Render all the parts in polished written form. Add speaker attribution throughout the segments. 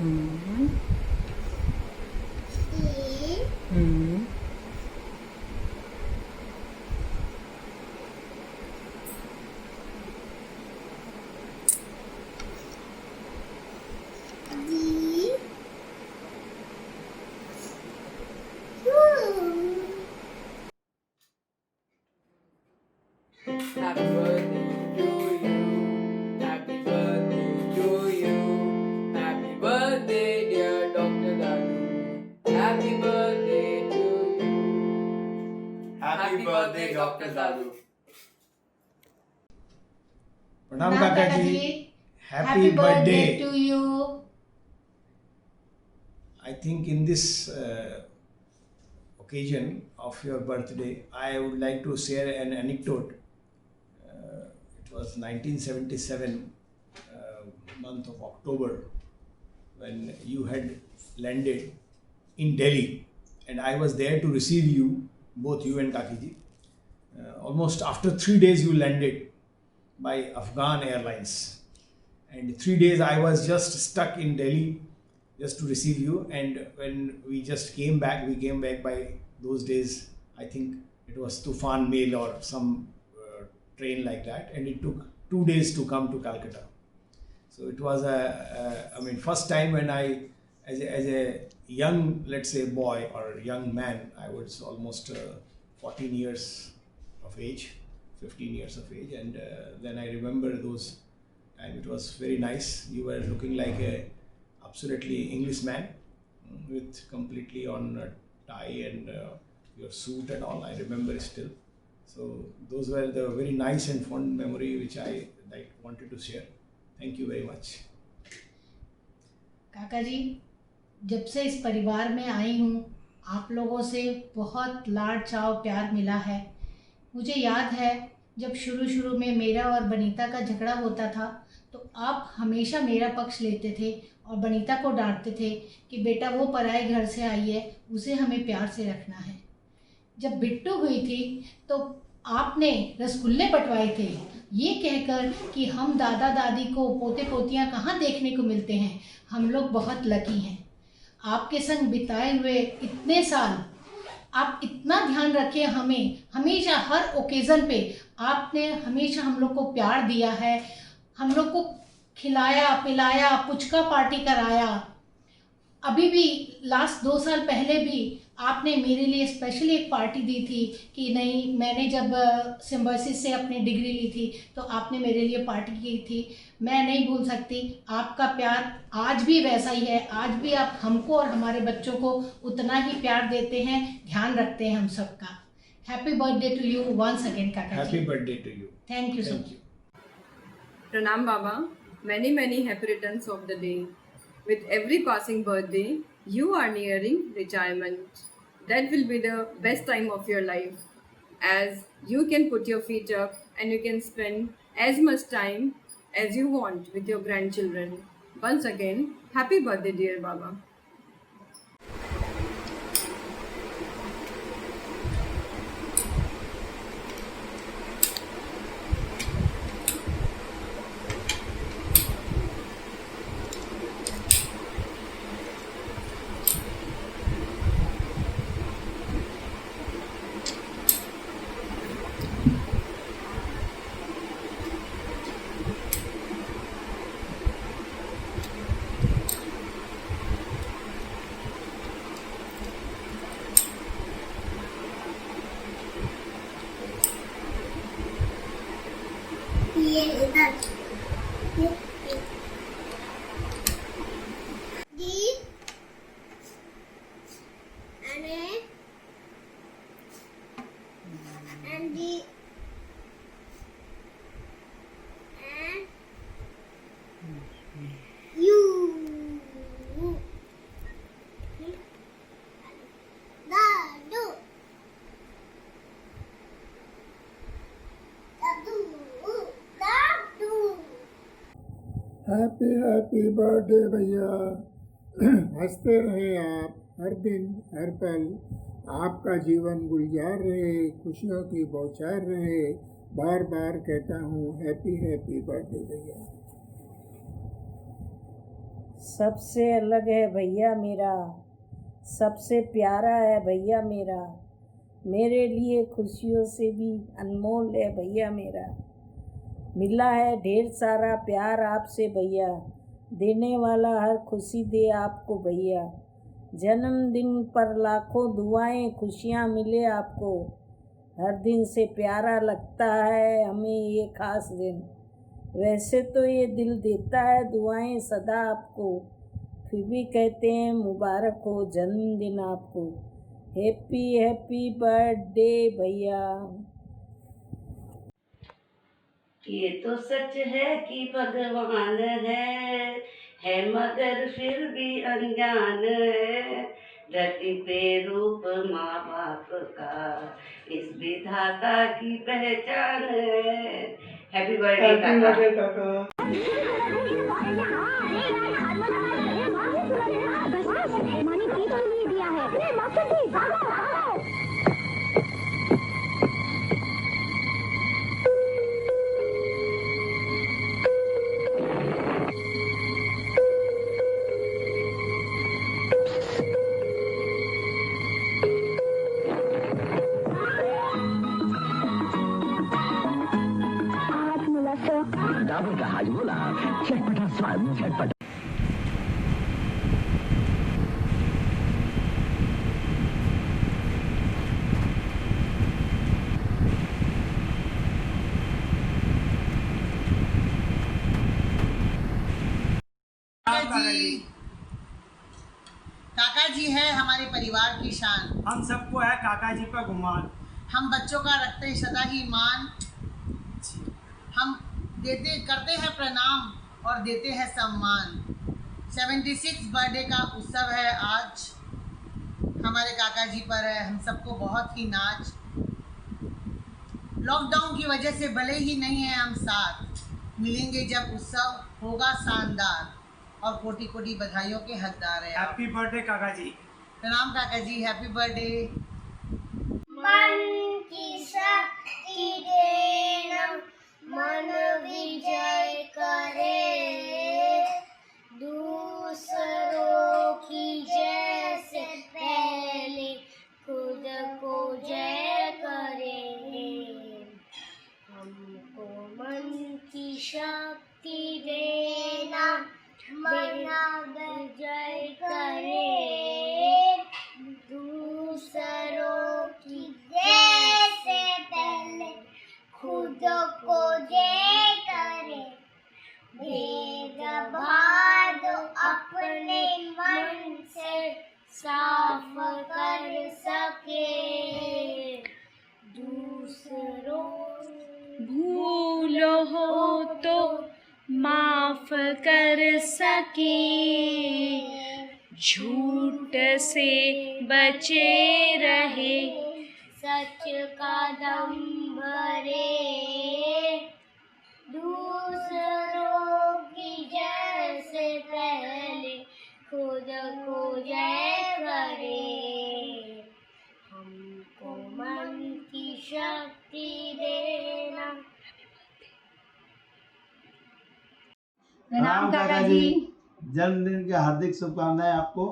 Speaker 1: Hmm, hmm,
Speaker 2: Happy birthday to you. Happy birthday to you. Happy birthday, dear Dr. Dadu. Happy birthday to you. Happy birthday, Dr. Dadu.
Speaker 3: प्रणाम
Speaker 4: प्रणाम
Speaker 3: काका
Speaker 4: काका
Speaker 3: ji.
Speaker 4: Ji.
Speaker 3: Happy
Speaker 4: happy birthday
Speaker 3: birthday.
Speaker 4: To you.
Speaker 3: I think in this occasion of your birthday, I would like to share an anecdote. It was 1977, month of October, when you had landed in Delhi, and I was there to receive you, both you and Kakiji. Almost after 3 days, you landed by Afghan Airlines, and 3 days I was just stuck in Delhi just to receive you. And when we came back by those days. I think it was Tufan Mail or some train like that, and it took 2 days to come to Calcutta. So it was I mean, first time when I, as a young, let's say, boy or young man, I was almost 14 years of age, 15 years of age, and then I remember those, and it was very nice. You were looking like a absolutely Englishman, with completely on tie and your suit and all. I remember still. So those were the very nice and fond memory which I like wanted to share. Thank you very much.
Speaker 4: काका जी, जब से इस परिवार में आई हूँ, आप लोगों से बहुत लाड चाव प्यार मिला है. मुझे याद है, जब शुरू शुरू में मेरा और बनीता का झगड़ा होता था, तो आप हमेशा मेरा पक्ष लेते थे और बनीता को डांटते थे कि बेटा वो पराए घर से आई है, उसे हमें प्यार से रखना है. जब बिट्टू हुई थी, तो आपने रसगुल्ले बंटवाए थे, ये कहकर कि हम दादा दादी को पोते पोतियाँ कहाँ देखने को मिलते हैं, हम लोग बहुत लकी हैं. आपके संग बिताए हुए इतने साल, आप इतना ध्यान रखें हमें, हमेशा हर ओकेज़न पे आपने हमेशा हम लोग को प्यार दिया है, हम लोग को खिलाया पिलाया, पुचका पार्टी कराया. अभी भी लास्ट 2 साल पहले भी आपने मेरे लिए स्पेशली एक पार्टी दी थी कि नहीं, मैंने जब सिम्बोसिस से अपनी डिग्री ली थी तो आपने मेरे लिए पार्टी की थी. मैं नहीं भूल सकती. आपका प्यार आज भी वैसा ही है. आज भी आप हमको और हमारे बच्चों को उतना ही प्यार देते हैं, ध्यान रखते हैं हम सबका. Happy birthday to you once again काका ji.
Speaker 3: Happy birthday to you.
Speaker 4: Thank you so
Speaker 3: Thank
Speaker 4: much.
Speaker 3: you.
Speaker 2: Pranam Baba, many many happy returns of the day. With every passing birthday, you are nearing retirement. That will be the best time of your life, as you can put your feet up and you can spend as much time as you want with your grandchildren. Once again, happy birthday, dear Baba.
Speaker 5: ये इधर D N A N D N U दादू दादू दादू.
Speaker 6: Happy happy birthday भैया. हंसते रहें आप हर दिन हर पल. आपका जीवन गुलजार रहे, खुशियों की बौछार रहे. बार बार कहता हूँ हैप्पी हैप्पी बर्थडे भैया.
Speaker 7: सबसे अलग है भैया मेरा, सबसे प्यारा है भैया मेरा, मेरे लिए खुशियों से भी अनमोल है भैया मेरा। मिला है ढेर सारा प्यार आपसे भैया, देने वाला हर खुशी दे आपको भैया। जन्मदिन पर लाखों दुआएं खुशियाँ मिले आपको, हर दिन से प्यारा लगता है हमें ये खास दिन। वैसे तो ये दिल देता है दुआएं सदा आपको, फिर भी कहते हैं मुबारक हो जन्मदिन आपको। हैप्पी हैप्पी बर्थडे भैया।
Speaker 8: ये तो सच है कि भगवान है मगर फिर भी अनजान है। धरती पे रूप माँ बाप का, इस विधाता की पहचान है। हैप्पी बर्थडे काका।
Speaker 9: डाबर का हाजमोला, चटपटा स्वाद, झटपट।
Speaker 10: काका जी है हमारे परिवार की शान,
Speaker 3: हम सबको है काका जी पर गुमान।
Speaker 10: हम बच्चों का रखते हैं सदा ही मान। हम करते हैं प्रणाम और देते हैं सम्मान। 76 बर्थडे का उत्सव है आज, हमारे काका जी पर है हम सबको बहुत ही नाच। लॉकडाउन की वजह से भले ही नहीं है हम साथ, मिलेंगे जब उत्सव होगा शानदार और कोटि कोटि बधाइयों के हकदार है।
Speaker 3: हैप्पी बर्थडे काका जी।
Speaker 10: प्रणाम काका जी, हैप्पी बर्थडे।
Speaker 5: मन की शक्ति देना, मन विजय करे, दूसरों की जय से पहले खुद को जय करे। हमको मन की शक्ति देना, मन विजय करे, दूसरों की जय से पहले खुद को जय करे। भेदभाव अपने मन से साफ कर सके, दूसरों
Speaker 4: भूल हो तो माफ कर सके, झूठ से बचे रहे,
Speaker 5: सच का दम भरे, दूसरों की जय से पहले खुद को जय करे। हमको मन की शक्ति देना।
Speaker 11: प्रणाम काका जी। जन्मदिन की हार्दिक शुभकामनाएं आपको।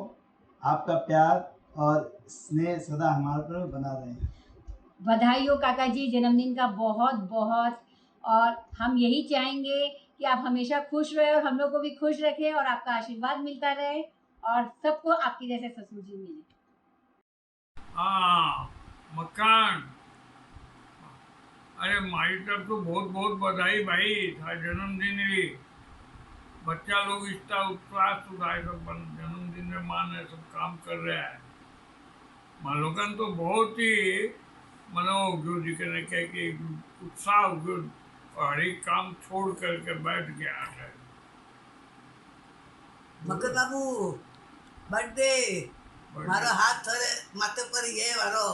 Speaker 11: आपका प्यार और स्नेह सदा हमारे पर बना रहे।
Speaker 12: बधाई हो काका जी जन्मदिन का बहुत बहुत। और हम यही चाहेंगे कि आप हमेशा खुश रहे और हम लोग को भी खुश रखें और आपका आशीर्वाद मिलता रहे और सबको आपके जैसे ससुर जी मिले।
Speaker 13: मकान, अरे मारी तरफ तो बहुत बहुत बधाई भाई, था जन्मदिन री। बच्चा लोग इतना उत्साह सुधाए सब जन्मदिन में मान है, सब काम कर रहा है। मालोकन तो बहुत ही जो दिखने के कि उत्साह जो हर एक काम छोड़ करके बैठ गया है।
Speaker 14: मकर बाबू बर्थडे मारो हाथ थोड़े माथे पर ये मारो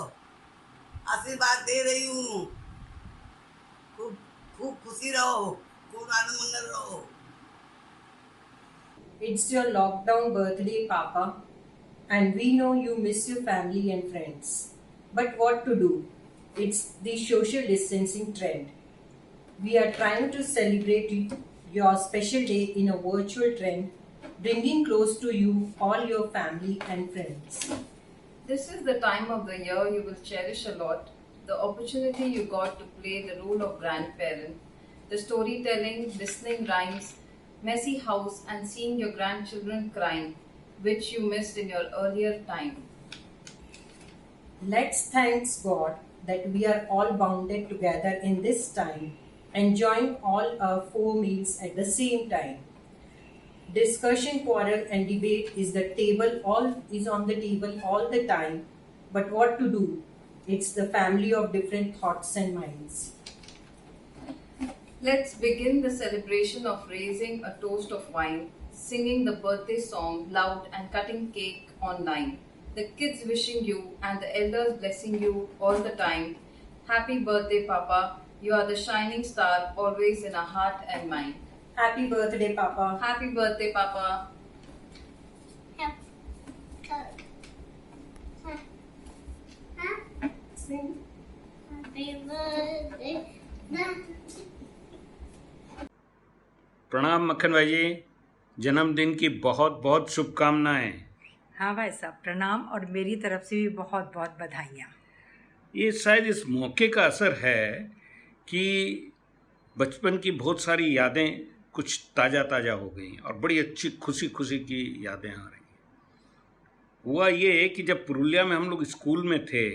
Speaker 14: आशीर्वाद दे रही हूँ। खूब खूब खुशी रहो, खूब आनंद मंगल रहो।
Speaker 15: It's your lockdown birthday, Papa, and we know you miss your family and friends. But what to do? It's the social distancing trend. We are trying to celebrate your special day in a virtual trend bringing close to you all your family and friends.
Speaker 2: This is the time of the year you will cherish a lot. The opportunity you got to play the role of grandparent, the storytelling, listening rhymes, messy house, and seeing your grandchildren crying, which you missed in your earlier time.
Speaker 15: Let's thank God that we are all bounded together in this time, enjoying all our 4 meals at the same time. Discussion, quarrel, and debate is on the table all the time. But what to do? It's the family of different thoughts and minds.
Speaker 2: Let's begin the celebration of raising a toast of wine, singing the birthday song loud and cutting cake online. The kids wishing you and the elders blessing you all the time. Happy birthday, Papa. You are the shining star always in our heart and mind.
Speaker 15: Happy birthday, Papa.
Speaker 2: Happy birthday, Papa.
Speaker 15: Sing.
Speaker 5: Happy birthday.
Speaker 16: प्रणाम मक्खन भाई जी, जन्मदिन की बहुत बहुत शुभकामनाएं।
Speaker 17: हाँ भाई साहब, प्रणाम और मेरी तरफ से भी बहुत बहुत बधाइयाँ।
Speaker 16: ये शायद इस मौके का असर है कि बचपन की बहुत सारी यादें कुछ ताज़ा हो गई और बड़ी अच्छी खुशी खुशी की यादें आ रही हैं। हुआ ये कि जब पुरुलिया में हम लोग स्कूल में थे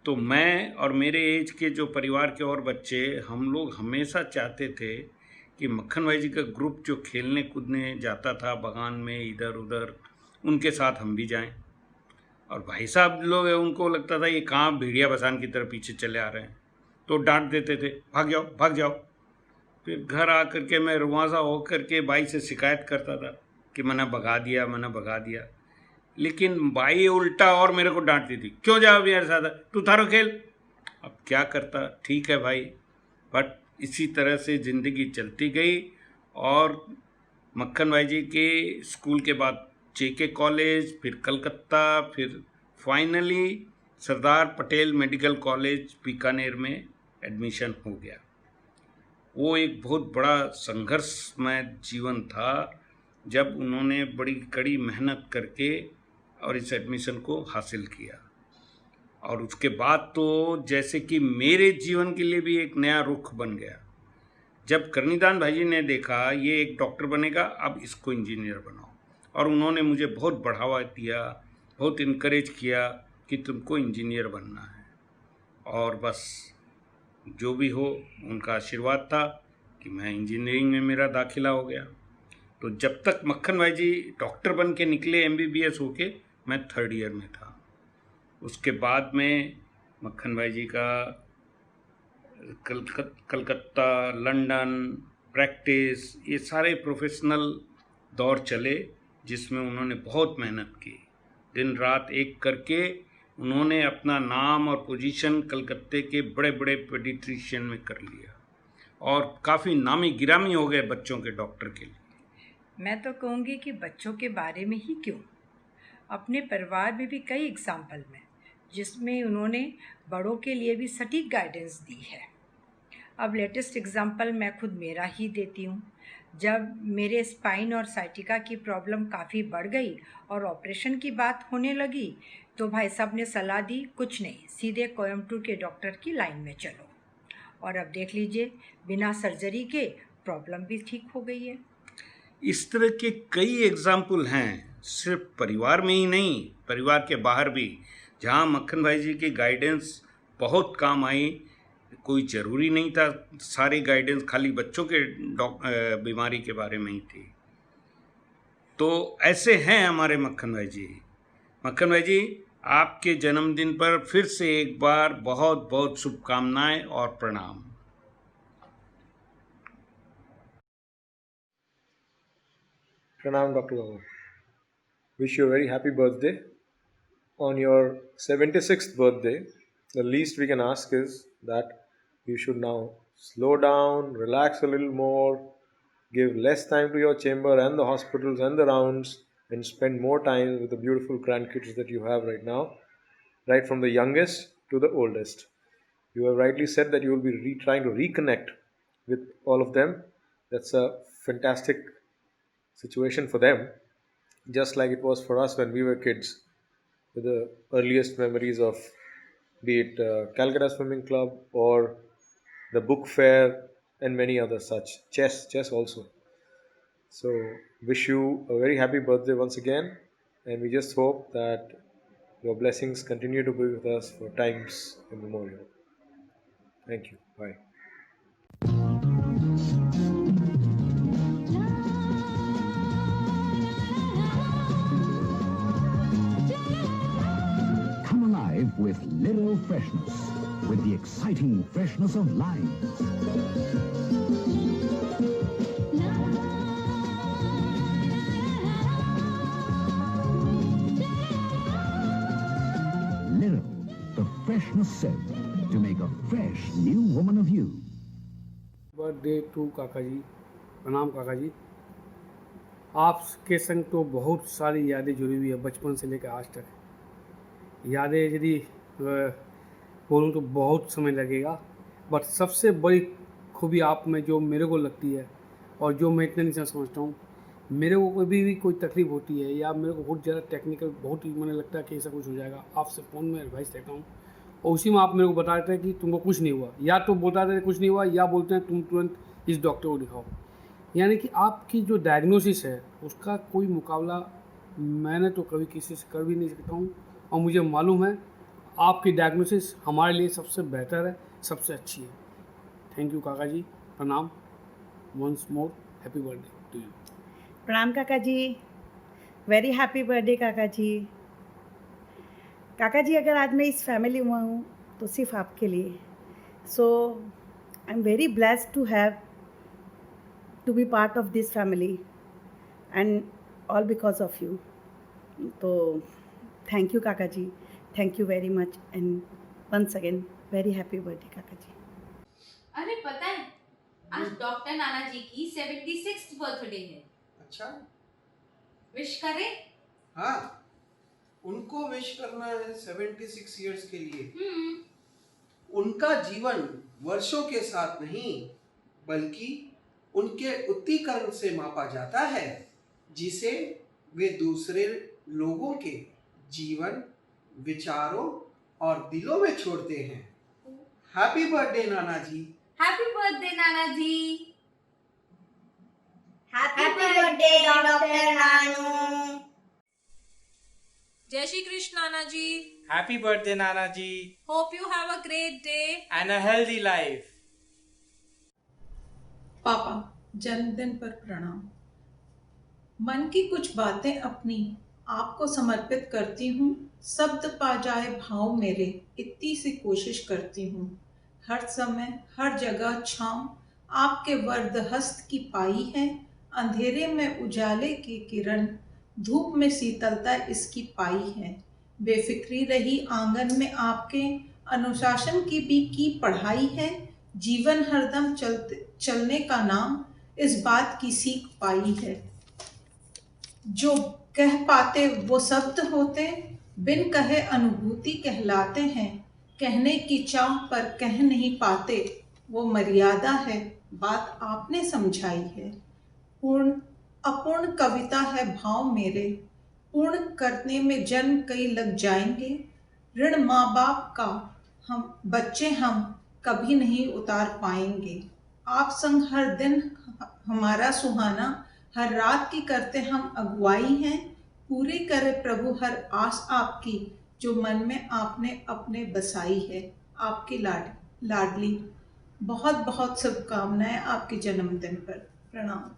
Speaker 16: तो मैं और मेरे एज के जो परिवार के और बच्चे, हम लोग हमेशा चाहते थे कि मक्खन भाई जी का ग्रुप जो खेलने कूदने जाता था बगान में इधर उधर, उनके साथ हम भी जाएं। और भाई साहब लोग उनको लगता था ये कहाँ भेड़िया बसान की तरह पीछे चले आ रहे हैं, तो डांट देते थे, भाग जाओ भाग जाओ। फिर घर आ कर के मैं रुआसा हो कर के बाई से शिकायत करता था कि मैंने भगा दिया। लेकिन बाई उल्टा और मेरे को डांटती थी, क्यों जाओ मेरे साथ, तू थारो खेल। अब क्या करता, ठीक है भाई। बट इसी तरह से ज़िंदगी चलती गई और मक्खन भाई जी के स्कूल के बाद JK कॉलेज, फिर कलकत्ता, फिर finally Sardar Patel medical college Bikaner में एडमिशन हो गया। वो एक बहुत बड़ा संघर्षमय जीवन था जब उन्होंने बड़ी कड़ी मेहनत करके और इस एडमिशन को हासिल किया। और उसके बाद तो जैसे कि मेरे जीवन के लिए भी एक नया रुख बन गया। जब करनीदान भाई जी ने देखा ये एक डॉक्टर बनेगा, अब इसको इंजीनियर बनाओ, और उन्होंने मुझे बहुत बढ़ावा दिया, बहुत इनकरेज किया कि तुमको इंजीनियर बनना है। और बस जो भी हो उनका आशीर्वाद था कि मैं इंजीनियरिंग में मेरा दाखिला हो गया। तो जब तक मक्खन भाई जी डॉक्टर बन के निकले MBBS होके, मैं 3rd ईयर में था। उसके बाद में मक्खन भाई जी का कलकत्ता, लंदन प्रैक्टिस, ये सारे प्रोफेशनल दौर चले जिसमें उन्होंने बहुत मेहनत की। दिन रात एक करके उन्होंने अपना नाम और पोजीशन कलकत्ते के बड़े बड़े पेडिट्रिशियन में कर लिया और काफ़ी नामी गिरामी हो गए बच्चों के डॉक्टर के लिए।
Speaker 17: मैं तो कहूँगी कि बच्चों के बारे में ही क्यों, अपने परिवार में भी कई एग्जाम्पल में जिसमें उन्होंने बड़ों के लिए भी सटीक गाइडेंस दी है। अब लेटेस्ट एग्जाम्पल मैं खुद मेरा ही देती हूँ। जब मेरे स्पाइन और साइटिका की प्रॉब्लम काफ़ी बढ़ गई और ऑपरेशन की बात होने लगी तो भाई साहब ने सलाह दी, कुछ नहीं, सीधे कोयम्बटूर के डॉक्टर की लाइन में चलो। और अब देख लीजिए, बिना सर्जरी के प्रॉब्लम भी ठीक हो गई है।
Speaker 16: इस तरह के कई एग्जाम्पल हैं, सिर्फ परिवार में ही नहीं, परिवार के बाहर भी, जहाँ मक्खन भाई जी की गाइडेंस बहुत काम आई। कोई ज़रूरी नहीं था सारी गाइडेंस खाली बच्चों के बीमारी के बारे में ही थी। तो ऐसे हैं हमारे मक्खन भाई जी। मक्खन भाई जी, आपके जन्मदिन पर फिर से एक बार बहुत बहुत शुभकामनाएं और प्रणाम।
Speaker 18: Pranam, Dr. Babu. Wish you a very happy birthday. On your 76th birthday, the least we can ask is that you should now slow down, relax a little more, give less time to your chamber and the hospitals and the rounds, and spend more time with the beautiful grandkids that you have right now, right from the youngest to the oldest. You have rightly said that you will be trying to reconnect with all of them. That's a fantastic situation for them, just like it was for us when we were kids, with the earliest memories of be it Calcutta Swimming Club or the book fair and many other such. Chess also. So, wish you a very happy birthday once again, and we just hope that your blessings continue to be with us for times immemorial. Thank you. Bye.
Speaker 9: Come alive with Little Freshness, with the exciting freshness of limes. Little, the freshness said to make a fresh new woman of you.
Speaker 19: Birthday to काका जी, प्रणाम काका जी। आपके संग तो बहुत सारी यादें जुड़ी हुई है बचपन से लेकर आज तक। यादें यदि बोलूँ तो बहुत समय लगेगा, बट सबसे बड़ी खूबी आप में जो मेरे को लगती है और जो मैं इतने नहीं समझता हूँ, मेरे को कभी भी कोई तकलीफ होती है या मेरे को बहुत ज़्यादा टेक्निकल बहुत ही मुझे लगता है कि ऐसा कुछ हो जाएगा, आपसे फ़ोन में एडवाइस लेता हूँ और उसी में आप मेरे को बता देते हैं कि तुमको कुछ नहीं हुआ, या तो बता देते कुछ नहीं हुआ या बोलते हैं तुम तुरंत इस डॉक्टर को दिखाओ। यानी कि आपकी जो डायग्नोसिस है उसका कोई मुकाबला मैंने तो कभी किसी से कर भी नहीं सकता हूँ, और मुझे मालूम है आपकी डायग्नोसिस हमारे लिए सबसे बेहतर है, सबसे अच्छी है। थैंक यू काका जी, प्रणाम, once more happy birthday to you.
Speaker 20: प्रणाम काका जी, वेरी हैप्पी बर्थडे काका जी। काका जी, अगर आज मैं इस फैमिली में हूँ तो सिर्फ आपके लिए। So I am very blessed to have to be part of this family and all because of you. तो थैंक यू काका जी, thank you very much and once again very happy birthday काका जी।
Speaker 21: अरे पता है आज डॉक्टर नाना जी की 76th बर्थडे है।
Speaker 22: अच्छा,
Speaker 21: विश करें?
Speaker 22: हाँ, उनको विश करना है 76 इयर्स के लिए। उनका जीवन वर्षों के साथ नहीं बल्कि उनके उत्तीकरण से मापा जाता है, जिसे वे दूसरे लोगों के जीवन, विचारों और दिलों में छोड़ते हैं। हैप्पी बर्थडे नाना जी।
Speaker 21: हैप्पी बर्थडे नाना जी।
Speaker 5: Happy birthday doctor Nanu.
Speaker 23: जय श्री कृष्ण नाना जी।
Speaker 24: हैप्पी बर्थडे नाना जी।
Speaker 23: Hope you have a great day
Speaker 24: and a healthy life.
Speaker 25: पापा, जन्मदिन पर प्रणाम। मन की कुछ बातें अपनी आपको समर्पित करती हूँ। शब्द पा जाए भाव मेरे, इतनी सी कोशिश करती हूँ। हर समय हर जगह छाँव आपके वर्द हस्त की पाई है। अंधेरे में उजाले की किरण, धूप में शीतलता इसकी पाई है। बेफिक्री रही आंगन में आपके, अनुशासन की भी की पढ़ाई है। जीवन हरदम चलने का नाम, इस बात की सीख पाई है। जो कह पाते वो शब्द होते, बिन कहे अनुभूति कहलाते हैं। कहने की चाह पर कह नहीं पाते, वो मर्यादा है, बात आपने समझाई है। पूर्ण अपूर्ण कविता है भाव मेरे, पूर्ण करने में जन्म कई लग जाएंगे। ऋण माँ बाप का हम बच्चे हम कभी नहीं उतार पाएंगे। आप संग हर दिन हमारा सुहाना, हर रात की करते हम अगुवाई हैं। पूरी करे प्रभु हर आस आपकी, जो मन में आपने अपने बसाई है। आपकी लाडली। बहुत बहुत शुभकामनाएं आपके जन्मदिन पर। प्रणाम।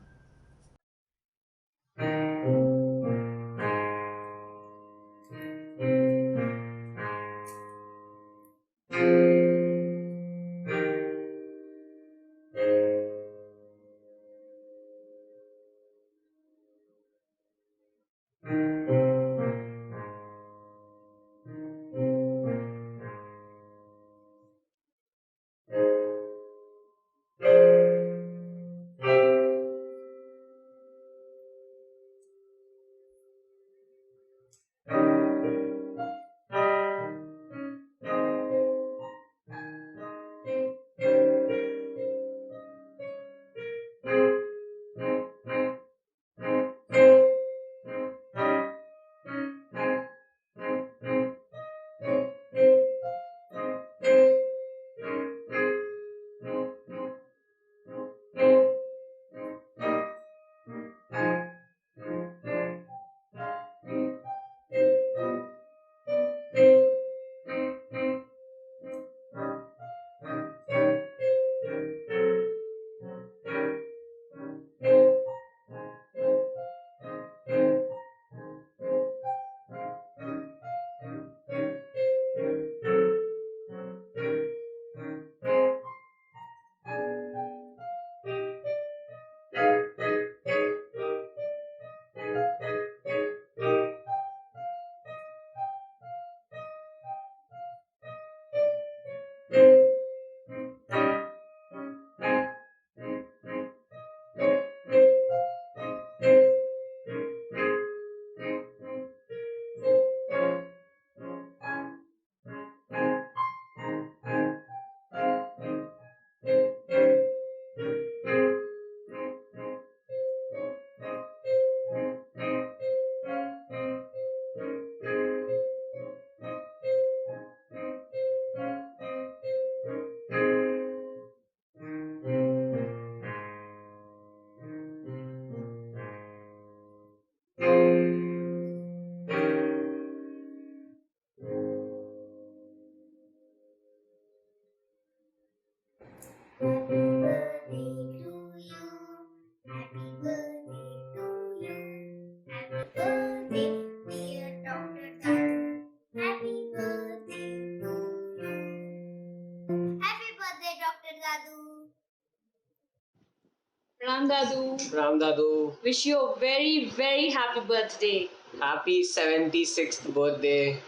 Speaker 21: Dadu.
Speaker 1: Ram Dadu.
Speaker 21: Wish you a very, very happy birthday.
Speaker 1: Happy 76th birthday.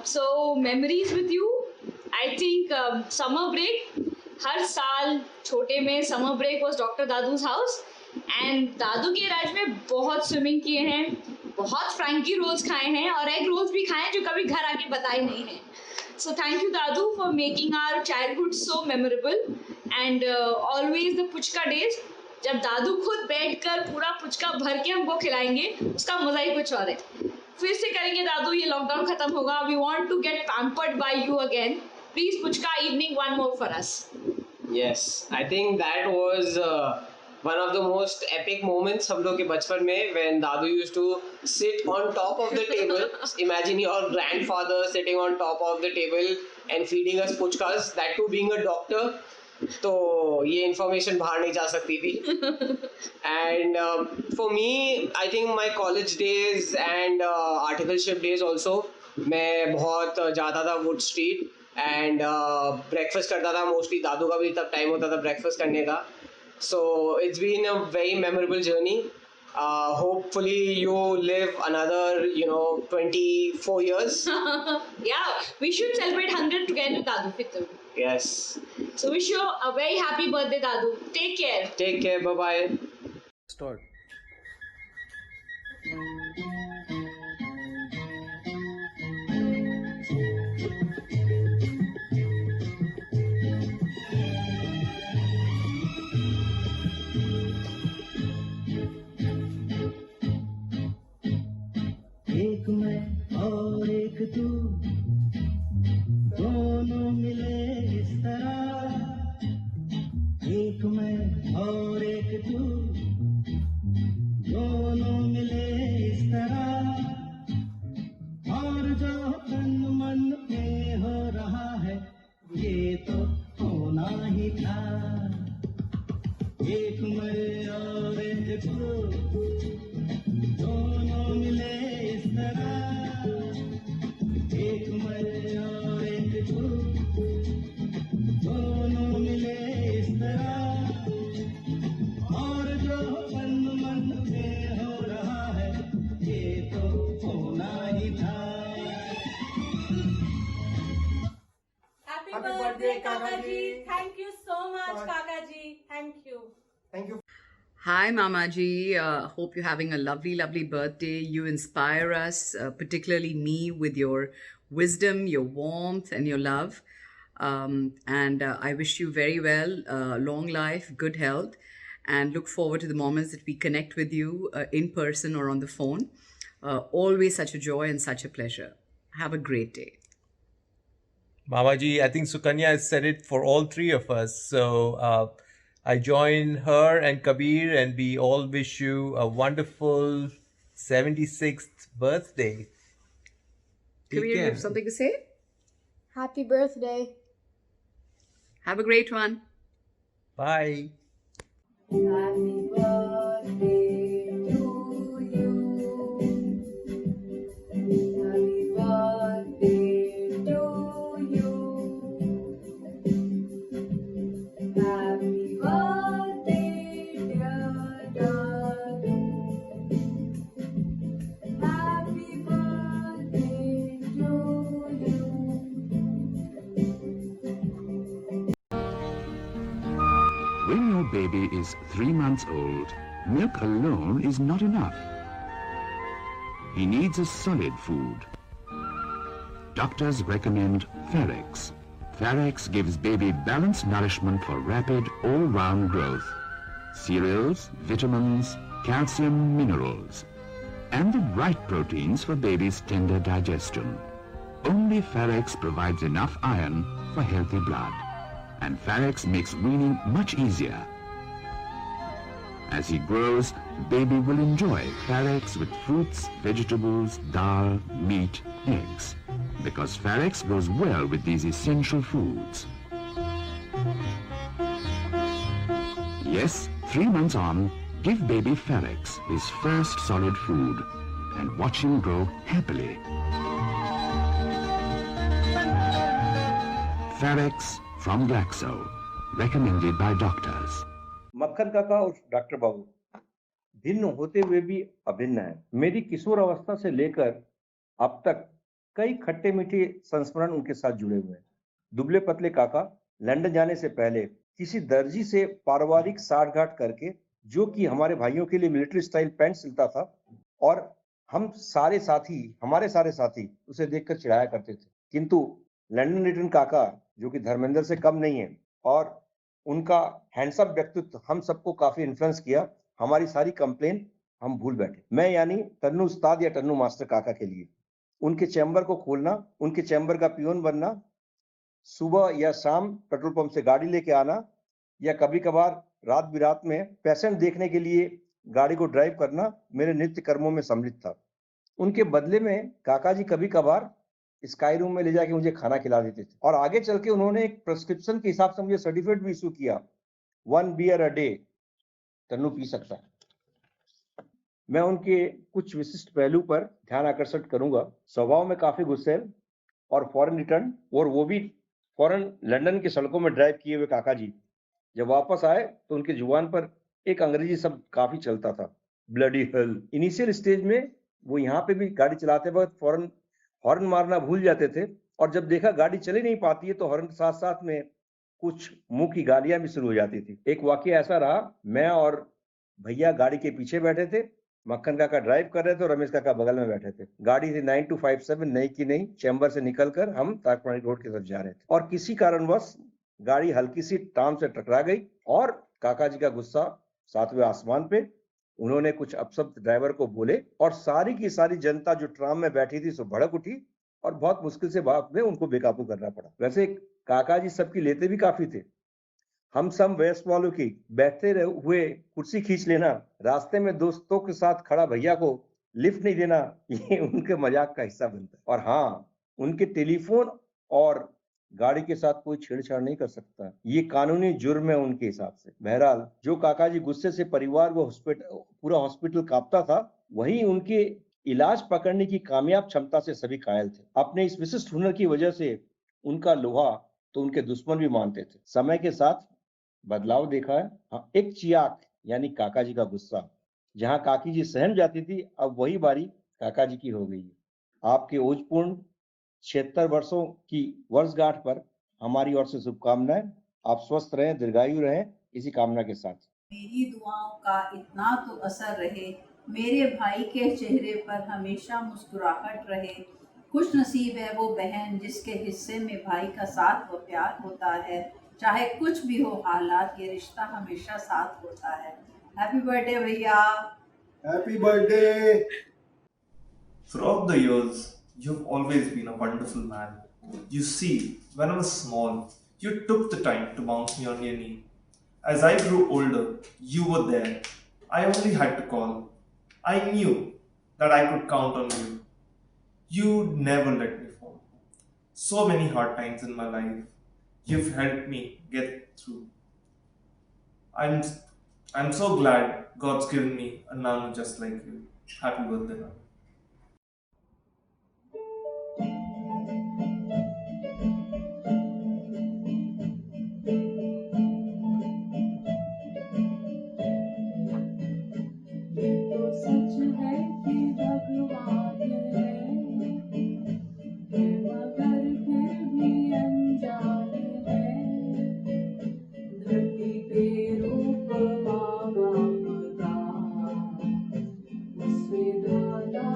Speaker 21: So, memories with you? I think summer break. हर साल छोटे में समर ब्रेक वॉज डॉक्टर दादू's हाउस एंड दादू के राज में बहुत स्विमिंग किए हैं, बहुत फ्रैंकी रोल्स खाए हैं और एग रोल्स भी खाए हैं जो कभी घर आके बताए नहीं हैं. So thank you Dadu for making our childhood so memorable and always the puchka days. जब दादू खुद बैठकर पूरा पुचका भर के हमको खिलाएंगे उसका मजा ही कुछ और है. फिर से करेंगे दादू, ये लॉकडाउन खत्म होगा. We want to get pampered by you again. Please puchka evening one more for us.
Speaker 1: Yes, I think that was one of the most epic moments हम लोग के बचपन में when Dadu used to sit on top of the table. Imagine your grandfather sitting on top of the table and feeding us puchkas. That too being a doctor. तो ये information बाहर नहीं जा सकती थी. And for me, I think my college days and articleship days also, मैं बहुत जाता था Wood Street and breakfast करता था mostly. दादू का भी तब टाइम होता था breakfast करने का. So it's been a very memorable journey. Hopefully you live another 24 years.
Speaker 21: Yeah, we should celebrate 100 together Dadu Fitr.
Speaker 1: Yes.
Speaker 21: So wish you a very happy birthday Dadu. Take care.
Speaker 1: Take care. Bye bye.
Speaker 18: Start.
Speaker 3: एक मैं और एक तू दोनों मिले इस तरह, एक मैं और एक तू दोनों मिले इस तरह, और जो तन मन में हो रहा है ये तो होना ही था. एक मैं और एक तू दोनों मिले इस तरह, एक मैं और एक तू दोनों मिले इस तरह, और जो मन मन में हो रहा है ये तो होना ही था.
Speaker 6: Happy birthday Kaka ji. Thank you so much Kaka ji. Thank you.
Speaker 3: Thank you.
Speaker 7: Hi, Mama Ji. Hope you're having a lovely, lovely birthday. You inspire us, particularly me, with your wisdom, your warmth, and your love. And I wish you very well, long life, good health, and look forward to the moments that we connect with you in person or on the phone. Always such a joy and such a pleasure. Have a great day.
Speaker 8: Mamaji, I think Sukanya has said it for all three of us. So I join her and Kabir, and we all wish you a wonderful 76th birthday.
Speaker 7: Kabir, you have something to say?
Speaker 26: Happy birthday.
Speaker 7: Have a great one.
Speaker 8: Bye.
Speaker 26: Happy birthday to you. Happy birthday to you. Happy birthday, dear Dadu. Happy birthday to you.
Speaker 9: When your baby is 3 months old, milk alone is not enough. He needs a solid food. Doctors recommend Ferrex. Ferrex gives baby balanced nourishment for rapid all-round growth. Cereals, vitamins, calcium, minerals, and the right proteins for baby's tender digestion. Only Ferrex provides enough iron for healthy blood. And Ferrex makes weaning much easier. As he grows, baby will enjoy Ferrex with fruits, vegetables, dal, meat, eggs, because Ferrex goes well with these essential foods. Yes, 3 months on, give baby Ferrex, his first solid food, and watch him grow happily. Ferrex from Glaxo, recommended by doctors.
Speaker 4: मक्खन काका और doctor बाबू भिन्न होते हुए भी अभिन्न है। मेरी किशोर अवस्था से लेकर अब तक कई खट्टे मीठे संस्मरण उनके साथ जुड़े हुए हैं। दुबले पतले काका लंदन जाने से पहले किसी दर्जी से पारिवारिक साठगांठ करके, जो कि हमारे भाइयों के लिए मिलिट्री स्टाइल पैंट सिलता था, और हमारे सारे साथी उसे देखकर चिढ़ाया करते थे। किंतु लंदन रिटर्न काका, जो कि धर्मेंद्र से कम नहीं है, और उनका हैंडसम व्यक्तित्व हम सबको काफी इन्फ्लुएंस किया। हमारी सारी कंप्लेन हम भूल बैठे। मैं यानी टन्नू उस्ताद या टन्नू मास्टर काका के लिए उनके चैम्बर को खोलना, उनके चैम्बर का पियोन बनना, सुबह या शाम पेट्रोल पंप से गाड़ी लेके आना, या कभी कभार रात बिरात में पेशेंट देखने के लिए गाड़ी को ड्राइव करना मेरे नित्य कर्मों में सम्मिलित था। उनके बदले में काका जी कभी कभार स्काई रूम में ले जाके मुझे खाना खिला देते थे, और आगे चल के उन्होंने एक प्रिस्क्रिप्शन के हिसाब से मुझे सर्टिफिकेट भी इशू किया, 1 beer a day टन्नू पी सकता है। मैं उनके कुछ विशिष्ट पहलू पर ध्यान आकर्षित करूंगा। स्वभाव में काफी गुस्सैल और फॉरेन रिटर्न, और वो भी फॉरेन लंदन की सड़कों में ड्राइव किए हुए काका जी जब वापस आए तो उनके जुबान पर एक अंग्रेजी शब्द काफी चलता था, ब्लडी हेल। इनिशियल स्टेज में वो यहाँ पे भी गाड़ी चलाते वक्त हॉर्न मारना भूल जाते थे, और जब देखा गाड़ी चली नहीं पाती है तो हॉर्न के साथ साथ में कुछ मुंह की गालियां भी शुरू हो जाती थी। एक वाकया ऐसा रहा, मैं और भैया गाड़ी के पीछे बैठे थे, मक्खन काका ड्राइव कर रहे थे और रमेश काका बगल में बैठे थे। गाड़ी थी 9257, नई की नई। चैम्बर से निकलकर हम ताकपानी रोड की तरफ जा रहे थे, और किसी कारणवश गाड़ी हल्की सी टाम से टकरा गई, और काका जी का गुस्सा 7वें आसमान पे। उन्होंने कुछ अपशब्द ड्राइवर को बोले, और सारी की सारी जनता जो ट्राम में बैठी थी सो भड़क उठी, और बहुत मुश्किल से बाद में उनको बेकाबू करना पड़ा। वैसे काका जी सबकी लेते भी काफी थे। हम सब वयस्क वालों की बैठते हुए कुर्सी खींच लेना, रास्ते में दोस्तों के साथ खड़ा भैया को लिफ्ट नहीं देना, ये उनके मजाक का हिस्सा बनता है। और हाँ, उनके टेलीफोन और गाड़ी के साथ कोई छेड़छाड़ नहीं कर सकता, ये कानूनी जुर्म है उनके हिसाब से। बहरहाल, जो काका जी गुस्से से परिवार व पूरा हॉस्पिटल कांपता था, वहीं उनके इलाज पकड़ने की कामयाब क्षमता से सभी कायल थे। अपने इस विशिष्ट हुनर की वजह से उनका लोहा तो उनके दुश्मन भी मानते थे। समय के साथ बदलाव देखा है। हाँ, एक चियाक यानी काका जी का गुस्सा, जहां काकी जी सहम जाती थी, अब वही बारी काका जी की हो गई है। आपके ओजपूर्ण 76 वर्षों की वर्षगांठ पर हमारी ओर से शुभकामनाएं। आप स्वस्थ रहें, दीर्घायु रहें, इसी कामना के साथ।
Speaker 10: मेरी दुआओं का इतना तो असर रहे, मेरे भाई के चेहरे पर हमेशा मुस्कुराहट रहे। खुश नसीब है वो बहन जिसके हिस्से में भाई का साथ व प्यार होता है। चाहे कुछ भी हो हालात, ये रिश्ता हमेशा साथ होता है। हैप्पी बर्थडे भैया।
Speaker 11: Happy birthday!
Speaker 12: Throughout the years, you've always been a wonderful man. You see, when I was small, you took the time to bounce me on your knee. As I grew older, you were there. I only had to call. I knew that I could count on you. You never let me fall. So many hard times in my life, you've helped me get through. I'm so glad God's given me a Nanu just like you. Happy birthday, Nanu.
Speaker 26: ये तो सच है कि भगवान है, मगर फिर भी अनजान है। धरती पे रूप माँ बाप का, उसमें दादा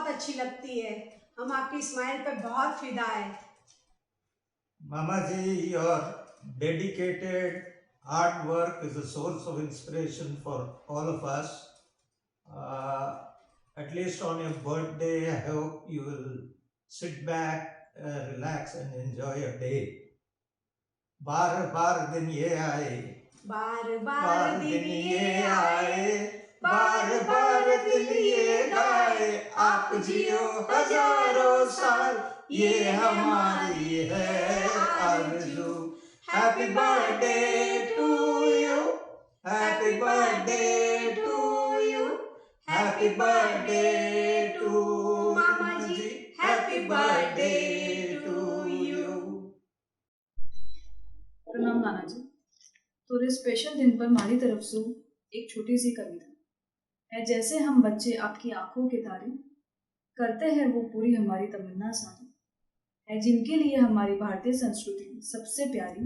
Speaker 2: बहुत अच्छी लगती है। हम आपकी स्माइल पे बहुत फिदा है।
Speaker 13: Mama ji, your dedicated hard work is a source of inspiration for all of us. At least on your birthday, I hope you will sit back, relax and enjoy your day. बार बार दिन ये आए,
Speaker 2: बार
Speaker 13: बार दिन ये आए, बार बार दिन ये गाए, आप जियो हजारों साल, ये हमारी है आरज़ू। Happy birthday to you, happy birthday to you, happy birthday to मामा जी, हैप्पी बर्थडे टू यू।
Speaker 14: प्रणाम नाना जी। थोड़े स्पेशल दिन पर हमारी तरफ से एक छोटी सी कविता है। जैसे हम बच्चे आपकी आंखों के तारे, करते हैं वो पूरी हमारी तमन्ना सारी, है जिनके लिए हमारी भारतीय संस्कृति सबसे प्यारी,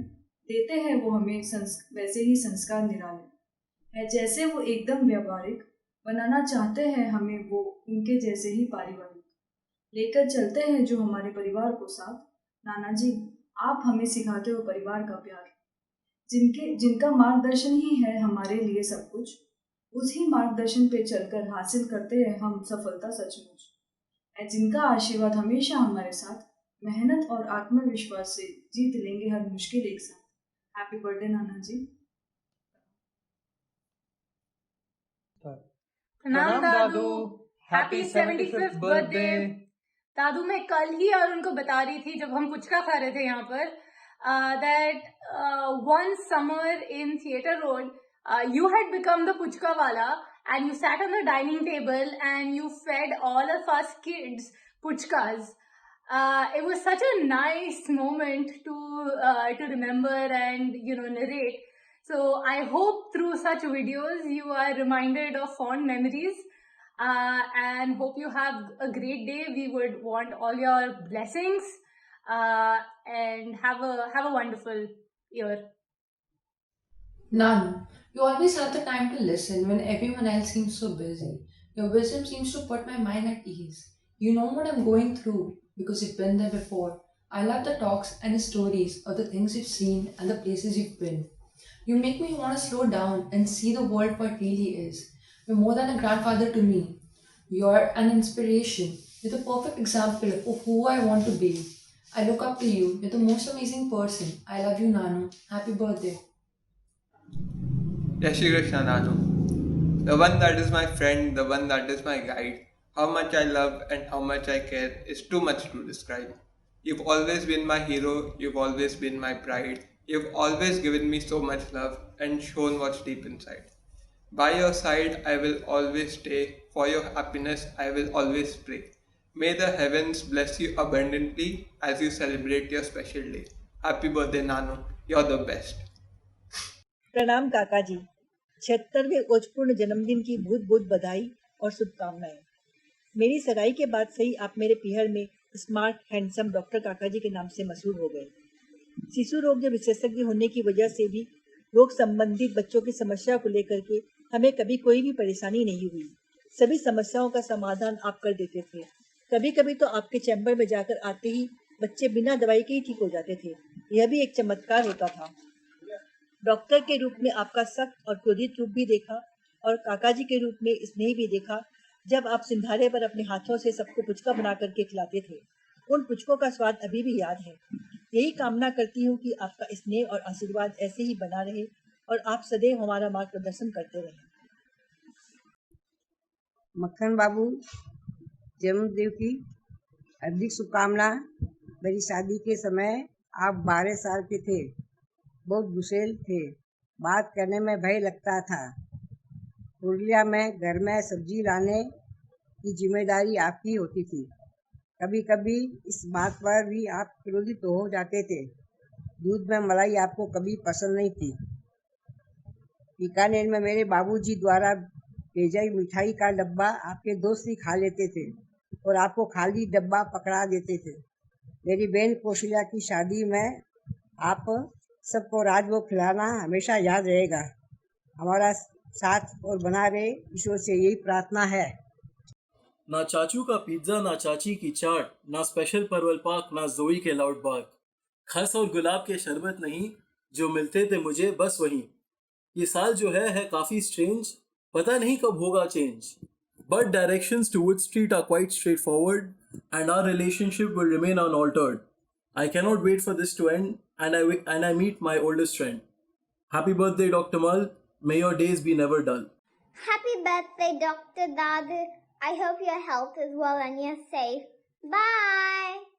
Speaker 14: देते हैं वो हमें वैसे ही संस्कार निराले, है जैसे वो एकदम व्यावहारिक, बनाना चाहते हैं हमें वो उनके जैसे ही पारिवारिक, लेकर चलते हैं जो हमारे परिवार को साथ। नाना जी, आप हमें सिखाते हो परिवार का प्यार, जिनका मार्गदर्शन ही है हमारे लिए सब कुछ, उसी मार्गदर्शन पे चलकर हासिल करते हैं हम सफलता सचमुच, है जिनका आशीर्वाद हमेशा हमारे साथ, मेहनत और आत्मविश्वास से जीत लेंगे हर मुश्किल एक साथ। हैप्पी बर्थडे नाना जी।
Speaker 15: प्रणाम दादू, हैप्पी 75th बर्थडे। दादू, मैं कल ही और उनको बता रही थी जब हम पुचका खा रहे थे यहाँ पर, that one summer in Theatre Road, you had become the puchka wala and you sat on the dining table and you fed all of us kids puchkas. It was such a nice moment to remember and narrate. So I hope through such videos you are reminded of fond memories, and hope you have a great day. We would want all your blessings, and have a wonderful year.
Speaker 16: Nanu, you always have the time to listen when everyone else seems so busy. Your wisdom seems to put my mind at ease. You know what I'm going through because you've been there before. I love the talks and the stories of the things you've seen and the places you've been. You make me want to slow down and see the world for it really is. You're more than a grandfather to me. You're an inspiration. You're the perfect example of who I want to be. I look up to you. You're the most amazing person. I love you, Nanu. Happy birthday.
Speaker 17: Jai Shri Krishna, Nanu. The one that is my friend, the one that is my guide. How much I love and how much I care is too much to describe. You've always been my hero. You've always been my pride. You've always given me so much love and shown what's deep inside. By your side, I will always stay. For your happiness, I will always pray. May the heavens bless you abundantly as you celebrate your special day. Happy birthday, Nanu. You're the best.
Speaker 27: प्रणाम काका जी, 76वें ओजपूर्ण जन्मदिन की बहुत बहुत बधाई और शुभकामनाएं। मेरी सगाई के बाद से ही आप मेरे पीहर में स्मार्ट हैंडसम डॉक्टर काका जी के नाम से मशहूर हो गए। शिशु रोग के विशेषज्ञ होने की वजह से भी रोग संबंधित बच्चों की समस्या को लेकर के हमें कभी कोई भी परेशानी नहीं हुई। सभी समस्याओं का समाधान आप कर देते थे। कभी कभी तो आपके चैम्बर में जाकर आते ही बच्चे बिना दवाई के ही ठीक हो जाते थे। यह भी एक चमत्कार होता था। डॉक्टर के रूप में आपका सख्त और क्रोधित रूप भी देखा और काका जी के रूप में स्नेह भी देखा, जब आप सिंधारे पर अपने हाथों से सबको पुचका बना करके खिलाते थे। उन पुचकों का स्वाद अभी भी याद है। यही कामना करती हूँ कि आपका स्नेह और आशीर्वाद ऐसे ही बना रहे और आप सदैव हमारा मार्गदर्शन करते रहें।
Speaker 28: मक्खन बाबू, जन्मदिन की हार्दिक शुभकामना। मेरी शादी के समय आप 12 साल के थे, बहुत गुस्सेल थे, बात करने में भय लगता था। पुरुलिया में घर में सब्जी लाने की जिम्मेदारी आपकी होती थी। कभी कभी इस बात पर भी आप क्रोधित हो जाते थे। दूध में मलाई आपको कभी पसंद नहीं थी। बीकानेर में मेरे बाबूजी द्वारा भेजा मिठाई का डब्बा आपके दोस्त ही खा लेते थे और आपको खाली डब्बा पकड़ा देते थे। मेरी बहन कौशल्या की शादी में आप सबको राजभोग खिलाना हमेशा याद रहेगा। हमारा साथ और बना रहे, ईश्वर से यही प्रार्थना है।
Speaker 5: ना चाचू का पिज्जा, ना चाची की चाट, ना स्पेशल परवल पाक, ना जोई के लाउड बाग। खस और गुलाब के शरबत नहीं, जो मिलते थे मुझे बस वहीं। ये साल जो है काफी स्ट्रेंज, पता नहीं कब होगा change. But directions to Wood Street are quite straightforward, and our relationship will remain unaltered. I cannot wait for this to end, and I meet my oldest friend. Happy birthday, Dr. Mal. May your days be never dull.
Speaker 19: Happy birthday, Dr. Dadu. I hope your health is well and you're safe. Bye.